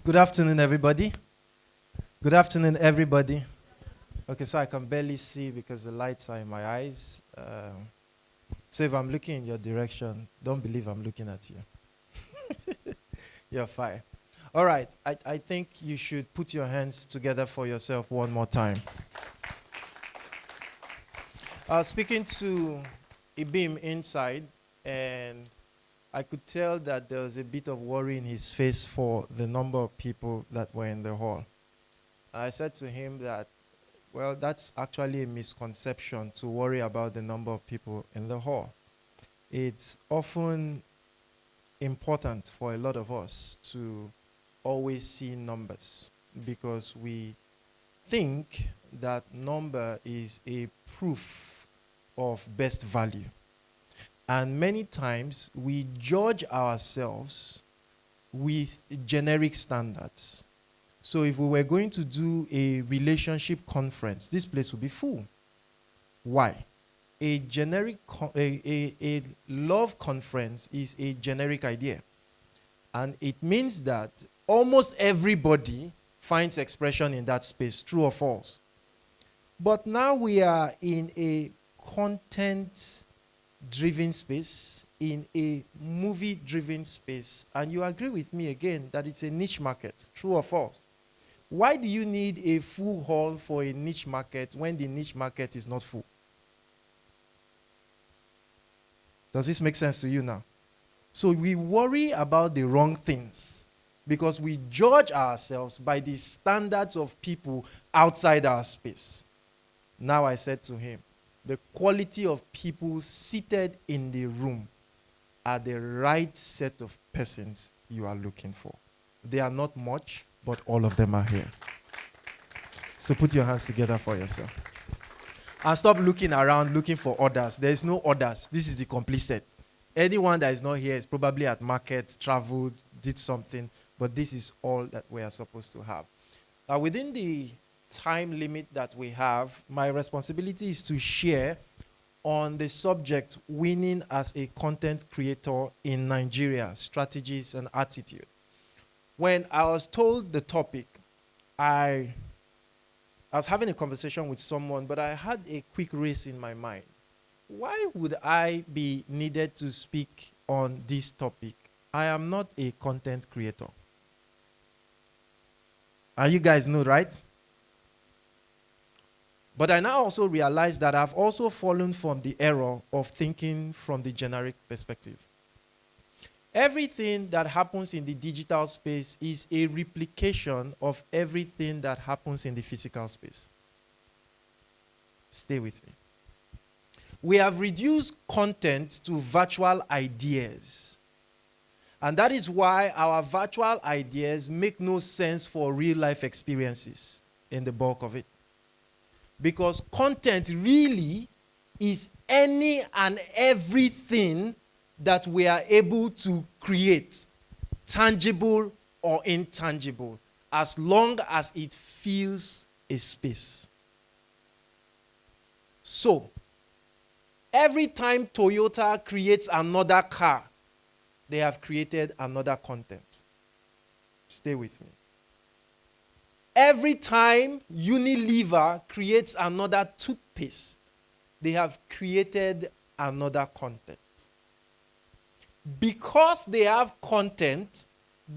Good afternoon, everybody. Good afternoon, everybody. Okay, so I can barely see because the lights are in my eyes. So if I'm looking in your direction, don't believe I'm looking at you. You're fine. All right, I think you should put your hands together for yourself one more time. I was speaking to Ibim inside, and I could tell that there was a bit of worry in his face for the number of people that were in the hall. I said to him that, well, that's actually a misconception to worry about the number of people in the hall. It's often important for a lot of us to always see numbers because we think that number is a proof of best value. And many times we judge ourselves with generic standards. So if we were going to do a relationship conference, this place would be full. Why? A love conference is a generic idea. And it means that almost everybody finds expression in that space, true or false. But now we are in a content-driven space, in a movie-driven space, and you agree with me again that it's a niche market, true or false? Why do you need a full hall for a niche market when the niche market is not full? Does this make sense to you now? So we worry about the wrong things because we judge ourselves by the standards of people outside our space. Now I said to him, the quality of people seated in the room are the right set of persons you are looking for. They are not much, but all of them are here. So put your hands together for yourself. And stop looking around looking for others. There is no others. This is the complete set. Anyone that is not here is probably at market, traveled, did something, but this is all that we are supposed to have. Now, within the time limit that we have, my responsibility is to share on the subject winning as a content creator in Nigeria, strategies and attitude. When I was told the topic, I was having a conversation with someone, but I had a quick race in my mind. Why would I be needed to speak on this topic? I am not a content creator. And you guys know, right? But I now also realize that I've also fallen from the error of thinking from the generic perspective. Everything that happens in the digital space is a replication of everything that happens in the physical space. Stay with me. We have reduced content to virtual ideas. And that is why our virtual ideas make no sense for real life experiences in the bulk of it. Because content really is any and everything that we are able to create, tangible or intangible, as long as it fills a space. So, every time Toyota creates another car, they have created another content. Stay with me. Every time Unilever creates another toothpaste, they have created another content. Because they have content,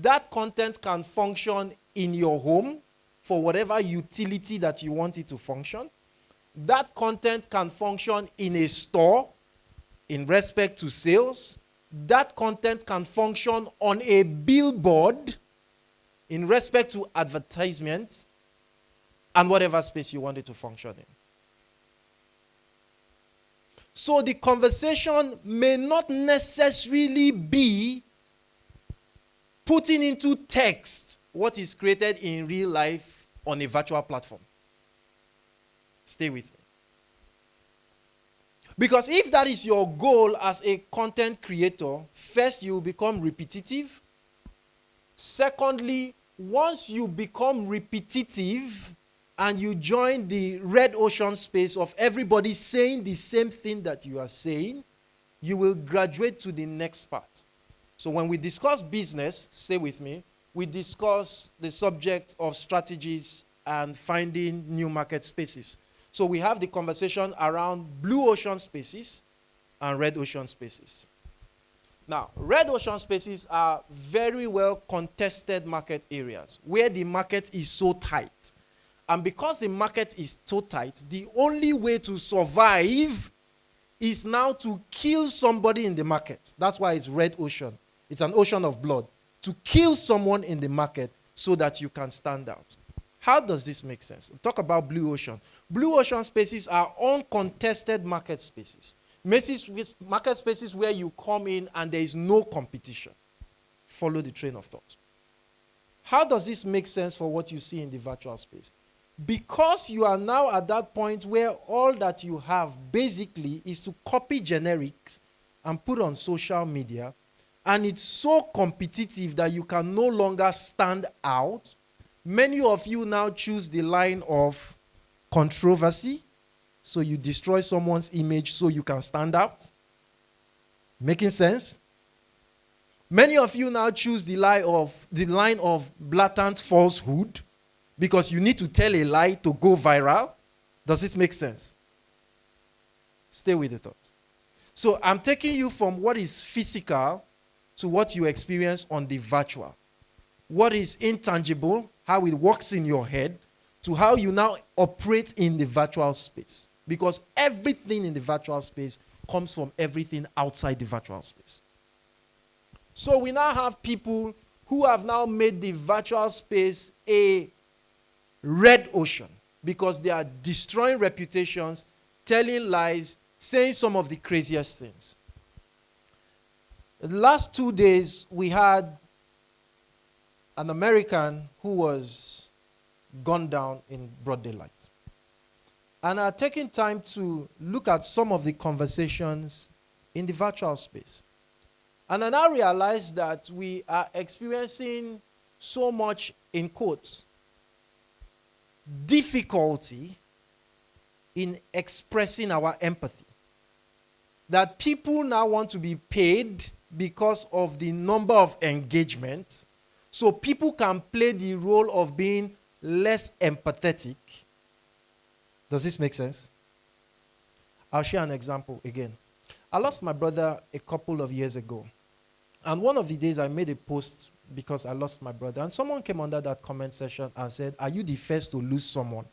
that content can function in your home for whatever utility that you want it to function. That content can function in a store in respect to sales. That content can function on a billboard in respect to advertisement and whatever space you want it to function in. So the conversation may not necessarily be putting into text what is created in real life on a virtual platform. Stay with me. Because if that is your goal as a content creator, first you will become repetitive. Secondly, once you become repetitive and you join the red ocean space of everybody saying the same thing that you are saying, you will graduate to the next part. So when we discuss business, stay with me, we discuss the subject of strategies and finding new market spaces. So we have the conversation around blue ocean spaces and red ocean spaces. Now, red ocean spaces are very well contested market areas where the market is so tight. And because the market is so tight, the only way to survive is now to kill somebody in the market. That's why it's red ocean. It's an ocean of blood. To kill someone in the market so that you can stand out. How does this make sense? We'll talk about blue ocean. Blue ocean spaces are uncontested market spaces. Market spaces where you come in and there is no competition. Follow the train of thought. How does this make sense for what you see in the virtual space? Because you are now at that point where all that you have basically is to copy generics and put on social media, and it's so competitive that you can no longer stand out. Many of you now choose the line of controversy, so you destroy someone's image so you can stand out. Making sense? Many of you now choose the line of blatant falsehood because you need to tell a lie to go viral. Does it make sense? Stay with the thought. So I'm taking you from what is physical to what you experience on the virtual. What is intangible, how it works in your head, to how you now operate in the virtual space. Because everything in the virtual space comes from everything outside the virtual space. So we now have people who have now made the virtual space a red ocean because they are destroying reputations, telling lies, saying some of the craziest things. The last 2 days, we had an American who was gunned down in broad daylight. And are taking time to look at some of the conversations in the virtual space. And I now realize that we are experiencing so much, in quotes, difficulty in expressing our empathy. That people now want to be paid because of the number of engagements, so people can play the role of being less empathetic. Does this make sense? I'll share an example again. I lost my brother a couple of years ago. And one of the days I made a post because I lost my brother. And someone came under that comment section and said, "Are you the first to lose someone?"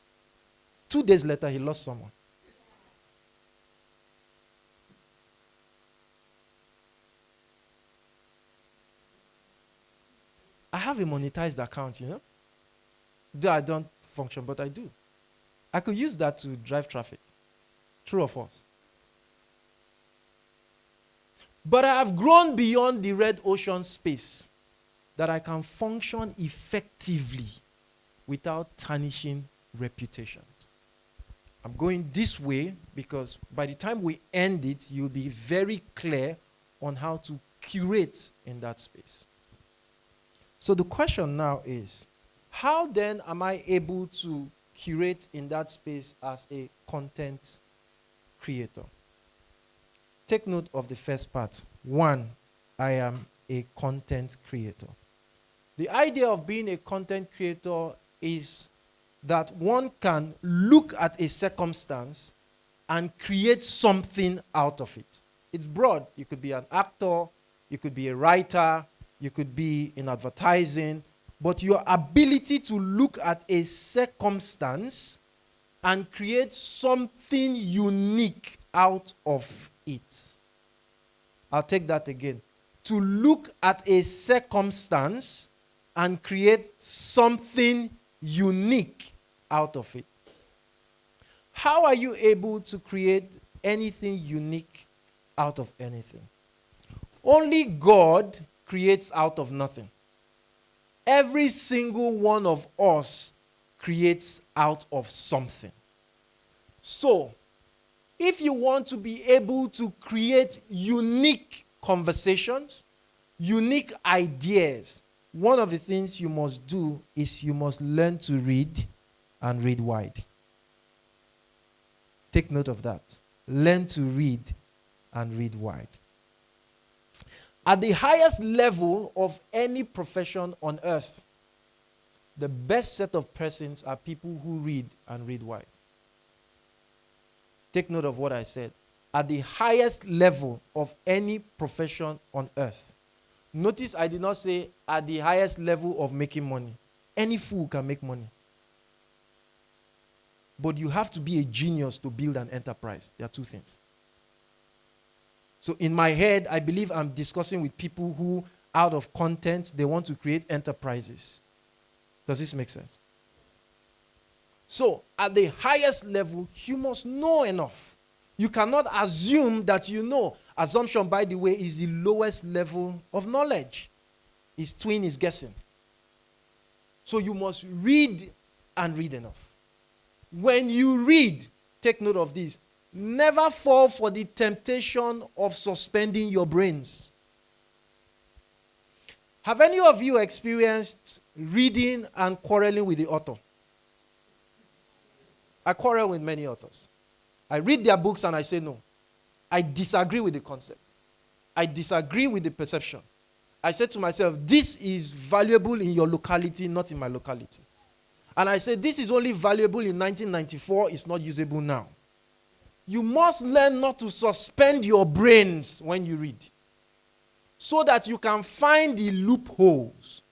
2 days later, he lost someone. I have a monetized account, Though I don't function, but I do. I could use that to drive traffic. True or false? But I have grown beyond the red ocean space that I can function effectively without tarnishing reputations. I'm going this way because by the time we end it, you'll be very clear on how to curate in that space. So the question now is, how then am I able to curate in that space as a content creator? Take note of the first part. 1, I am a content creator. The idea of being a content creator is that one can look at a circumstance and create something out of it. It's broad. You could be an actor, you could be a writer, you could be in advertising, but your ability to look at a circumstance and create something unique out of it. I'll take that again. To look at a circumstance and create something unique out of it. How are you able to create anything unique out of anything? Only God creates out of nothing. Every single one of us creates out of something. So, if you want to be able to create unique conversations, unique ideas, one of the things you must do is you must learn to read and read wide. Take note of that. Learn to read and read wide. At the highest level of any profession on earth, the best set of persons are people who read and read wide. Take note of what I said. At the highest level of any profession on earth. Notice I did not say at the highest level of making money. Any fool can make money. But you have to be a genius to build an enterprise. There are two things. So in my head, I believe I'm discussing with people who, out of content, they want to create enterprises. Does this make sense? So, at the highest level, you must know enough. You cannot assume that you know. Assumption, by the way, is the lowest level of knowledge. Its twin is guessing. So, you must read and read enough. When you read, take note of this, never fall for the temptation of suspending your brains. Have any of you experienced reading and quarreling with the author? I quarrel with many authors. I read their books and I say no. I disagree with the concept. I disagree with the perception. I said to myself, this is valuable in your locality, not in my locality. And I said, this is only valuable in 1994, it's not usable now. You must learn not to suspend your brains when you read, so that you can find the loopholes.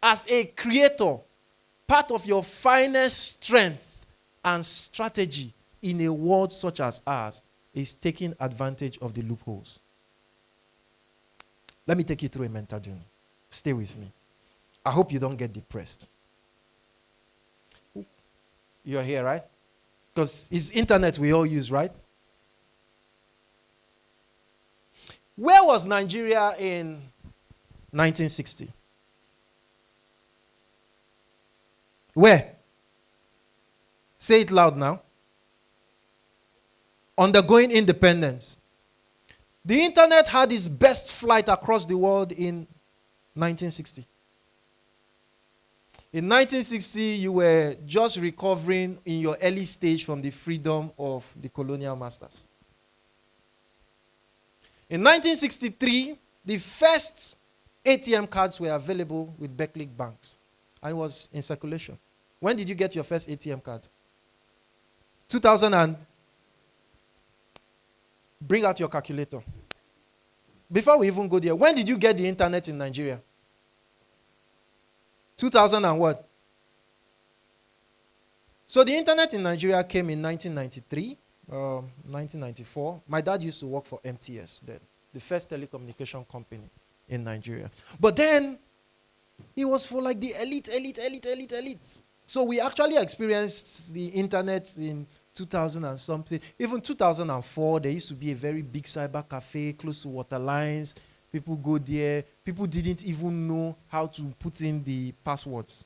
As a creator, part of your finest strength and strategy in a world such as ours is taking advantage of the loopholes. Let me take you through a mental journey. Stay with me. I hope you don't get depressed. You're here, right? Because it's internet we all use, right? Where was Nigeria in 1960? Where? Say it loud now. Undergoing independence. The internet had its best flight across the world in 1960. In 1960, you were just recovering in your early stage from the freedom of the colonial masters. In 1963, the first ATM cards were available with Beckley banks, and it was in circulation. When did you get your first ATM card? 2000 and... Bring out your calculator. Before we even go there, when did you get the internet in Nigeria? 2000 and what? So the internet in Nigeria came in 1993, 1994. My dad used to work for MTS then, the first telecommunication company in Nigeria. But then, it was for like the elite. So we actually experienced the internet in 2000 and something. Even 2004, there used to be a very big cyber cafe close to water lines. People go there. People didn't even know how to put in the passwords.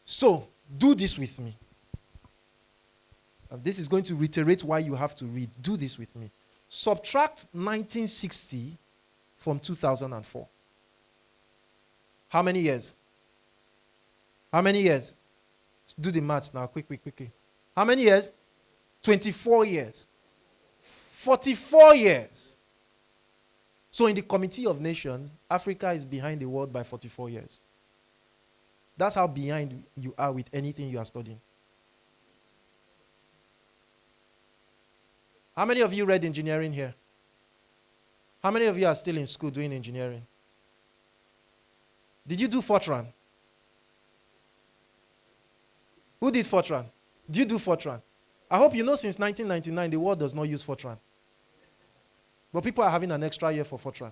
So, do this with me. And this is going to reiterate why you have to read. Do this with me. Subtract 1960 from 2004. How many years? How many years? Do the maths now, quickly. How many years? 24 years. 44 years. So in the Committee of Nations, Africa is behind the world by 44 years. That's how behind you are with anything you are studying. How many of you read engineering here? How many of you are still in school doing engineering? Did you do Fortran? Who did Fortran? Do you do Fortran? I hope you know since 1999 the world does not use Fortran. But people are having an extra year for Fortran.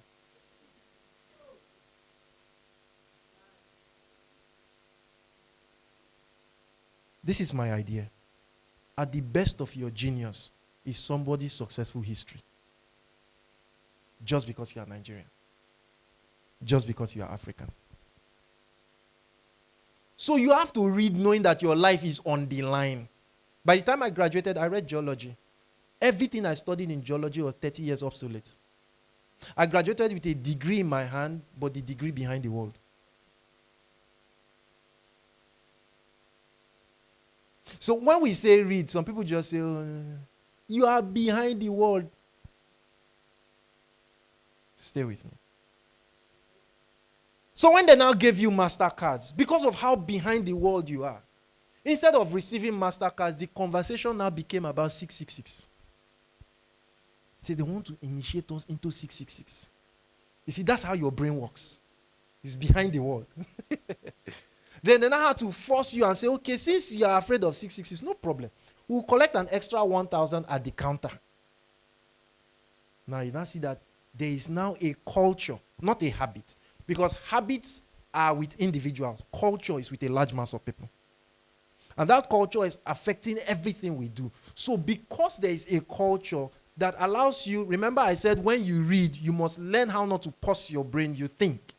This is my idea. At the best of your genius is somebody's successful history. Just because you are Nigerian. Just because you are African. So you have to read knowing that your life is on the line. By the time I graduated, I read geology. Everything I studied in geology was 30 years obsolete. I graduated with a degree in my hand, but the degree behind the world. So when we say read, some people just say, you are behind the world. Stay with me. So when they now gave you MasterCards, because of how behind the world you are, instead of receiving MasterCards, the conversation now became about 666. See, they want to initiate us into 666. You see, that's how your brain works. It's behind the wall. Then they now have to force you and say, okay, since you are afraid of 666, no problem. We'll collect an extra 1,000 at the counter. Now you now see that there is now a culture, not a habit. Because habits are with individuals. Culture is with a large mass of people. And that culture is affecting everything we do. So because there is a culture that allows you, remember I said when you read, you must learn how not to pause your brain, you think.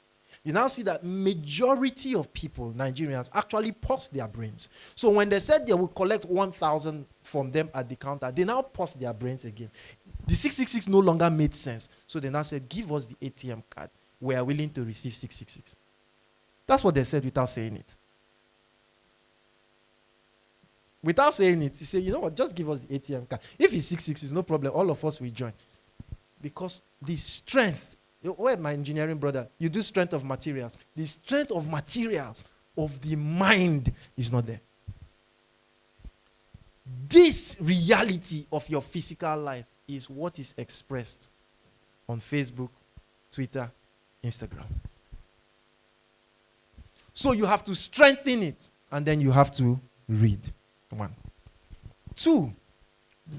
You now see that majority of people, Nigerians, actually pause their brains. So when they said they will collect 1,000 from them at the counter, they now pause their brains again. The 666 no longer made sense. So they now said, give us the ATM card. We are willing to receive 666. That's what they said without saying it. Without saying it, you say, you know what, just give us the ATM card. If it's 666, no problem, all of us will join. Because the strength, where my engineering brother, you do strength of materials. The strength of materials of the mind is not there. This reality of your physical life is what is expressed on Facebook, Twitter, Instagram. So you have to strengthen it, and then you have to read. 1. 2,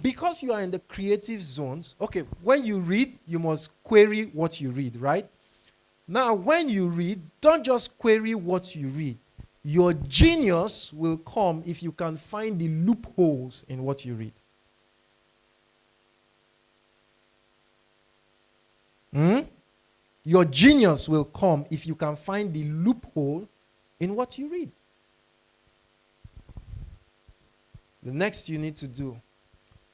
because you are in the creative zones, okay, when you read, you must query what you read, right? Now, when you read, don't just query what you read. Your genius will come if you can find the loopholes in what you read. Your genius will come if you can find the loophole in what you read. The next you need to do,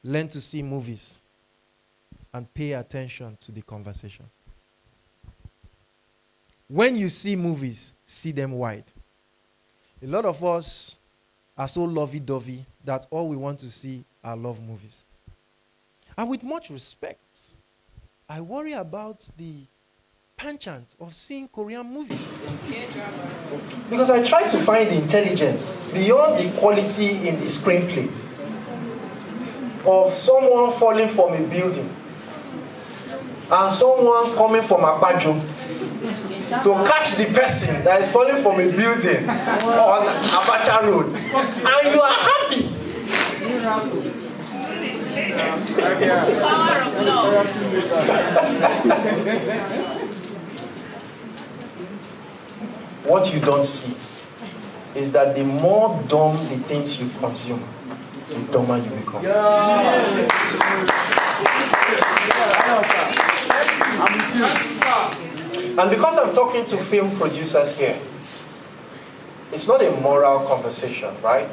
learn to see movies and pay attention to the conversation. When you see movies, see them wide. A lot of us are so lovey-dovey that all we want to see are love movies. And with much respect, I worry about the penchant of seeing Korean movies. Because I try to find the intelligence beyond the quality in the screenplay of someone falling from a building and someone coming from Abajo to catch the person that is falling from a building on Abacha Road. And you are happy. What you don't see is that the more dumb the things you consume, the dumber you become. And because I'm talking to film producers here, it's not a moral conversation, right?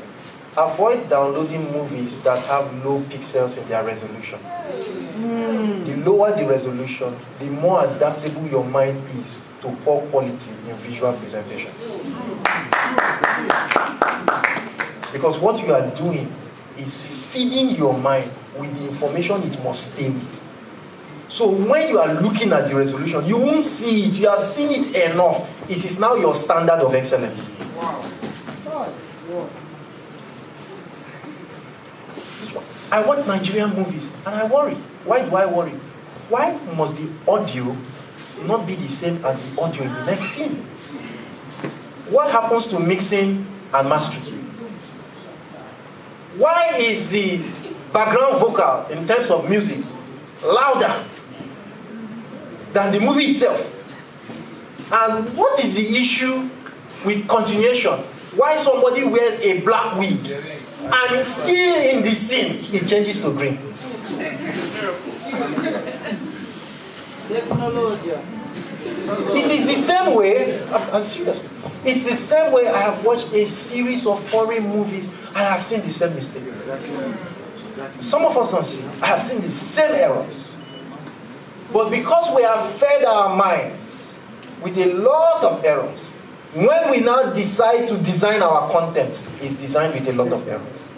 Avoid downloading movies that have low pixels in their resolution. The lower the resolution, the more adaptable your mind is to poor quality in visual presentation. Because what you are doing is feeding your mind with the information it must stay with. So when you are looking at the resolution, you won't see it. You have seen it enough. It is now your standard of excellence. Wow. I watch Nigerian movies and I worry. Why do I worry? Why must the audio not be the same as the audio in the next scene? What happens to mixing and mastering? Why is the background vocal in terms of music louder than the movie itself? And what is the issue with continuation? Why somebody wears a black wig and still in the scene it changes to green? It is the same way, I'm serious. It's the same way I have watched a series of foreign movies and I have seen the same mistake. Some of us don't see. I have seen the same errors. But because we have fed our minds with a lot of errors, when we now decide to design our content, it's designed with a lot of errors.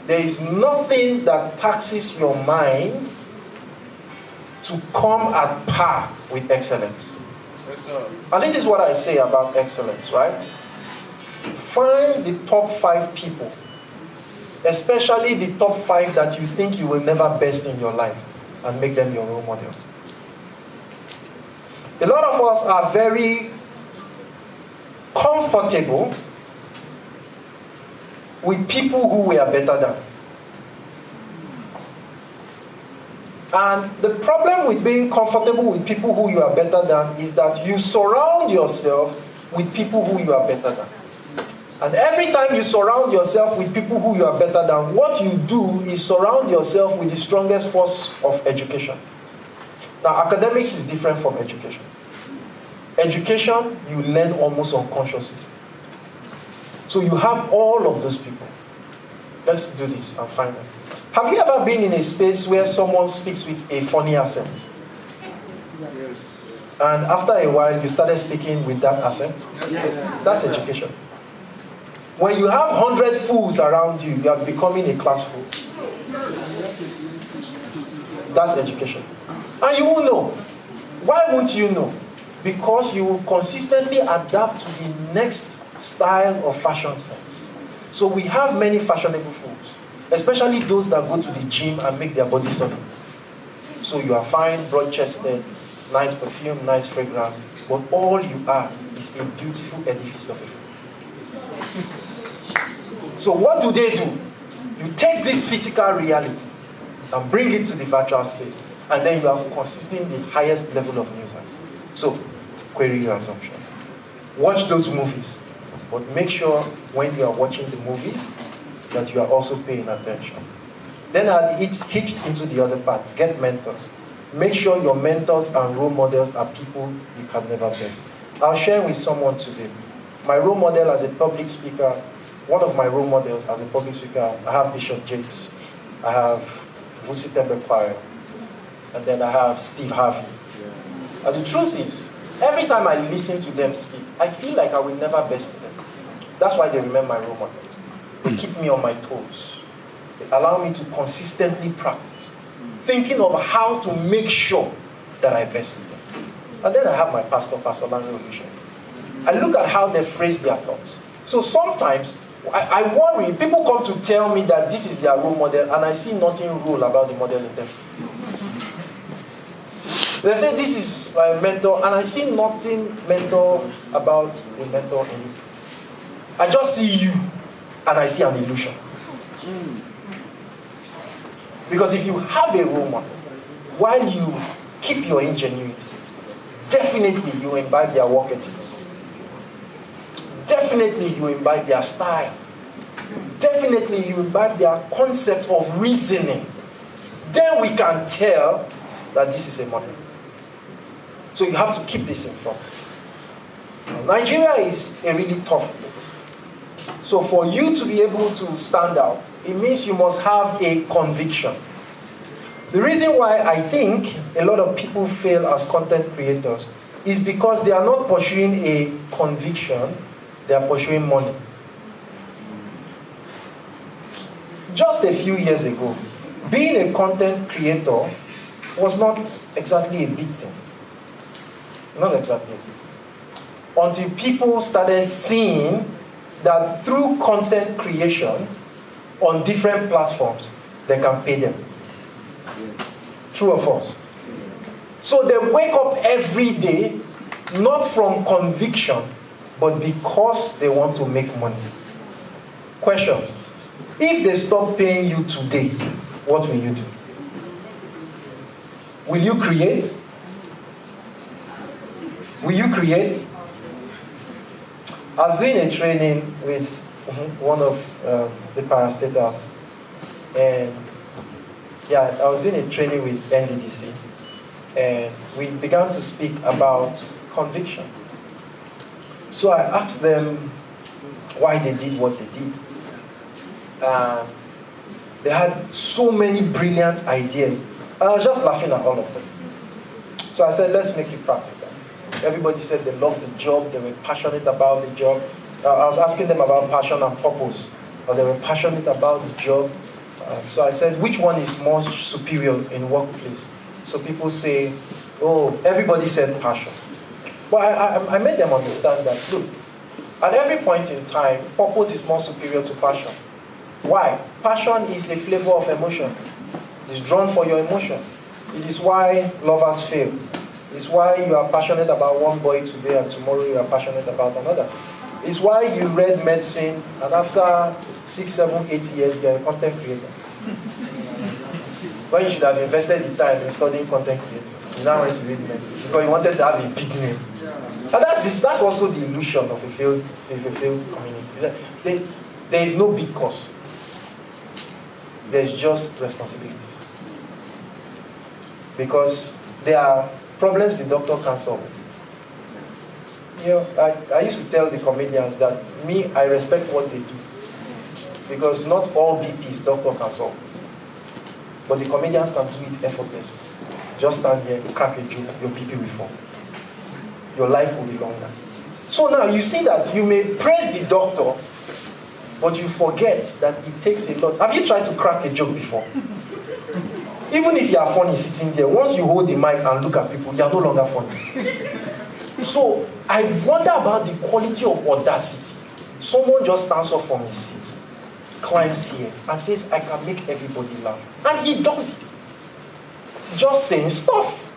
There is nothing that taxes your mind to come at par with excellence. And this is what I say about excellence, right? Find the top 5 people, especially the top 5 that you think you will never best in your life, and make them your role models. A lot of us are very comfortable with people who we are better than. And the problem with being comfortable with people who you are better than is that you surround yourself with people who you are better than. And every time you surround yourself with people who you are better than, what you do is surround yourself with the strongest force of education. Now, academics is different from education. Education, you learn almost unconsciously. So you have all of those people. Let's do this and find them. Have you ever been in a space where someone speaks with a funny accent? Yes. And after a while, you started speaking with that accent? Yes. That's education. When you have 100 fools around you, you are becoming a class fool. That's education. And you will know. Why won't you know? Because you will consistently adapt to the next style of fashion sense. So we have many fashionable fools, especially those that go to the gym and make their body solid. So you are fine, broad-chested, nice perfume, nice fragrance, but all you are is a beautiful edifice of a fool. So what do? You take this physical reality and bring it to the virtual space, and then you are consisting the highest level of nuisance. So, query your assumptions. Watch those movies, but make sure when you are watching the movies that you are also paying attention. Then I'll hitched into the other part. Get mentors. Make sure your mentors and role models are people you can never best. I'll share with someone today. My role model as a public speaker, one of my role models as a public speaker, I have Bishop Jakes, I have Vusi Tembekwaya, and then I have Steve Harvey. And the truth is, every time I listen to them speak, I feel like I will never best them. That's why they remain my role models. They keep me on my toes. They allow me to consistently practice, thinking of how to make sure that I best them. And then I have my pastor, Pastor Lanre Olusegun. I look at how they phrase their thoughts. So sometimes, I worry, people come to tell me that this is their role model, and I see nothing role about the model in them. They say this is my mentor, and I see nothing mentor about the mentor in you. I just see you, and I see an illusion. Because if you have a role model, while you keep your ingenuity, definitely you imbibe their work ethics. Definitely you imbibe their style. Definitely you imbibe their concept of reasoning. Then we can tell that this is a model. So you have to keep this in front. Nigeria is a really tough place. So for you to be able to stand out, it means you must have a conviction. The reason why I think a lot of people fail as content creators is because they are not pursuing a conviction, they are pursuing money. Just a few years ago, being a content creator was not exactly a big thing. Not exactly. Until people started seeing that through content creation on different platforms, they can pay them. True or false? So they wake up every day, not from conviction, but because they want to make money. Question: if they stop paying you today, what will you do? Will you create? Will you create? I was doing a training with one of the parastatals, and I was doing a training with NDDC, and we began to speak about conviction. So I asked them why they did what they did. They had so many brilliant ideas, and I was just laughing at all of them. So I said, let's make it practical. Everybody said they loved the job, they were passionate about the job. I was asking them about passion and purpose, but they were passionate about the job. So I said, which one is more superior in workplace? So people say, oh, everybody said passion. But I made them understand that, look, at every point in time, purpose is more superior to passion. Why? Passion is a flavor of emotion. It's drawn for your emotion. It is why lovers fail. It's why you are passionate about one boy today and tomorrow you are passionate about another. It's why you read medicine and after 6, 7, 8 years you are a content creator. When you should have invested the time in studying content creator. You now went to read medicine because you wanted to have a big name. And that's also the illusion of a failed community. There is no big cost. There's just responsibilities. Because there are problems the doctor can't solve. You know, I used to tell the comedians that I respect what they do. Because not all BPs doctor can solve. But the comedians can do it effortlessly. Just stand here, crack a joke, your BP will fall. Your life will be longer. So now you see that you may praise the doctor, but you forget that it takes a lot. Have you tried to crack a joke before? Even if you are funny sitting there, once you hold the mic and look at people, you are no longer funny. So I wonder about the quality of audacity. Someone just stands up from his seat, climbs here, and says, I can make everybody laugh. And he does it. Just saying stuff.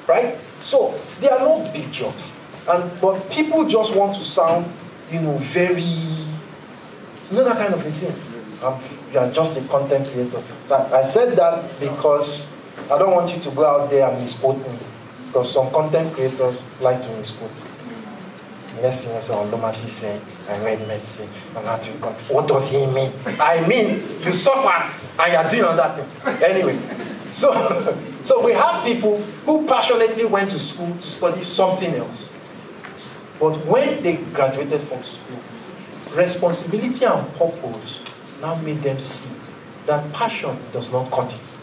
Right? So there are no big jobs. But people just want to sound, very, that kind of a thing. You are just a content creator. So I said that because I don't want you to go out there and misquote me. Because some content creators like to misquote. Next thing I saw Olumati saying, I read medicine, and how to God. What does he mean? I mean, you suffer, and you're doing another thing. Anyway, so we have people who passionately went to school to study something else. But when they graduated from school, responsibility and purpose now made them see that passion does not cut it.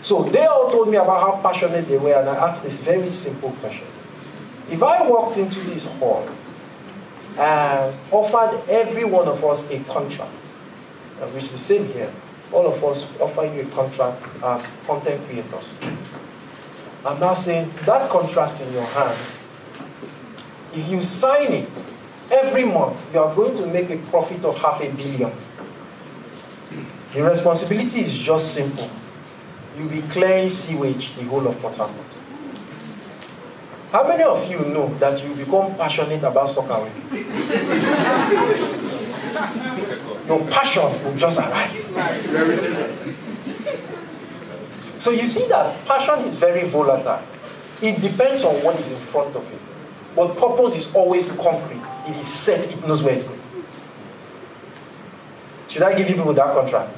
So they all told me about how passionate they were, and I asked this very simple question. If I walked into this hall and offered every one of us a contract, which is the same here, all of us offer you a contract as content creators. I'm now saying that contract in your hand, if you sign it, every month you are going to make a profit of 500 million. The responsibility is just simple. You'll be clearing sewage the whole of Port Harcourt. How many of you know that you become passionate about soccer? Your passion will just arise. So you see that passion is very volatile. It depends on what is in front of it. But purpose is always concrete. It is set, it knows where it's going. Should I give you people that contract?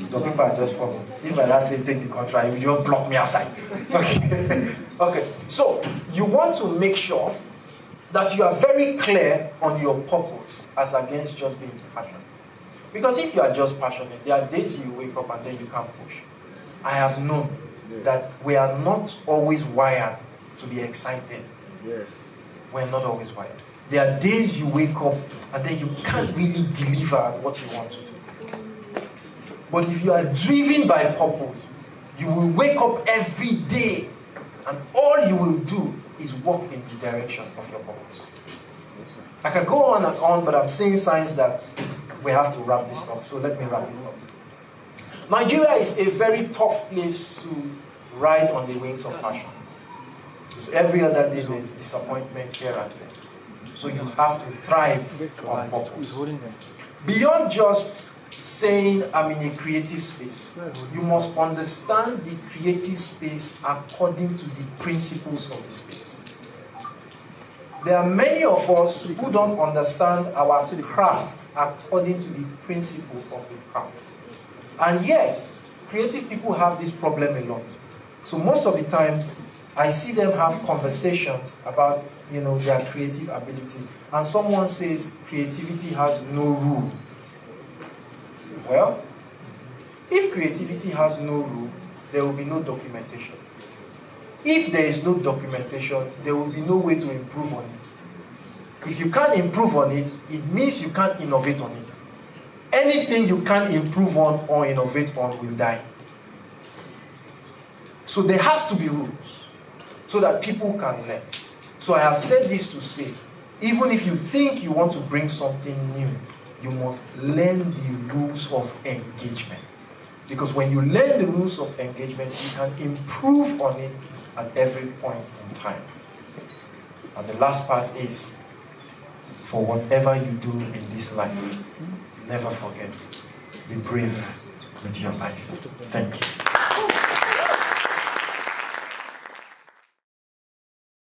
Some people are just for me. If I say take the contract, you don't block me outside. Okay. Okay. So you want to make sure that you are very clear on your purpose as against just being passionate. Because if you are just passionate, there are days you wake up and then you can't push. I have known that we are not always wired to be excited. Yes. We're not always wired. There are days you wake up and then you can't really deliver what you want to do. But if you are driven by purpose, you will wake up every day and all you will do is walk in the direction of your purpose. Yes, I can go on and on, but I'm seeing signs that we have to wrap this up. So let me wrap it up. Nigeria is a very tough place to ride on the wings of passion. Because every other day there's disappointment here and there. So you have to thrive on purpose. Beyond just saying I'm in a creative space, you must understand the creative space according to the principles of the space. There are many of us who don't understand our craft according to the principle of the craft. And yes, creative people have this problem a lot. So most of the times, I see them have conversations about, their creative ability. And someone says creativity has no rule. Well, if creativity has no rule, there will be no documentation. If there is no documentation, there will be no way to improve on it. If you can't improve on it, it means you can't innovate on it. Anything you can't improve on or innovate on will die. So there has to be rules so that people can learn. So I have said this to say, even if you think you want to bring something new, you must learn the rules of engagement. Because when you learn the rules of engagement, you can improve on it at every point in time. And the last part is, for whatever you do in this life, never forget, be brave with your life. Thank you.